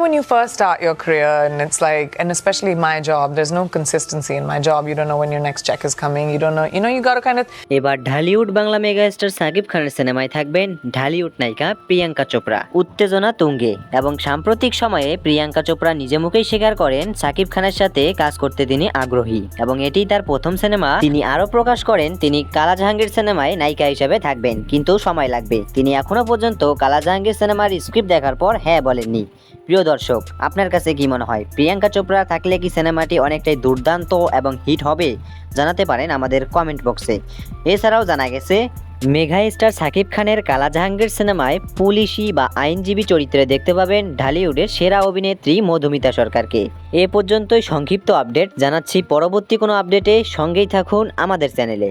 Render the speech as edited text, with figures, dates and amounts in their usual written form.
when you first start your career and it's like, and especially my job, there's no consistency in my job. You don't know when your next check is coming. You don't know, you got to kind of. এবার Dhallywood Bangla megastar Shakib খানের সিনেমায় থাকবেন ঢালিউড নায়িকা প্রিয়াঙ্কা চোপড়া। উত্তেজনা তুঙ্গে এবং সাম্প্রতিক সময়ে প্রিয়াঙ্কা চোপড়া নিজে মুখেই স্বীকার করেন সাকিব খানের সাথে কাজ করতে তিনি আগ্রহী এবং এটি তার প্রথম সিনেমা। তিনি আরো প্রকাশ করেন তিনি কালা জাহাঙ্গীর সিনেমায় নায়িকা হিসেবে থাকবেন, কিন্তু সময় লাগবে। তিনি এখনো পর্যন্ত কালা জাহাঙ্গীর সিনেমার স্ক্রিপ্ট দেখার পর হ্যাঁ বলেননি। প্রিয় দর্শক, আপনার কাছে কি মনে হয় প্রিয়াঙ্কা চোপড়া থাকলে কি সিনেমাটি অনেকটাই দুর্দান্ত এবং হিট হবে? জানাতে পারেন আমাদের কমেন্ট বক্সে। এছাড়াও জানা গেছে মেগা স্টার সাকিব খানের কালা জাহাঙ্গীর সিনেমায় পুলিশি বা আইনজীবী চরিত্রে দেখতে পাবেন ঢালিউডের সেরা অভিনেত্রী মধুমিতা সরকারকে। এ পর্যন্তই সংক্ষিপ্ত আপডেট, জানাচ্ছি পরবর্তী কোনো আপডেটে সঙ্গেই থাকুন আমাদের চ্যানেলে।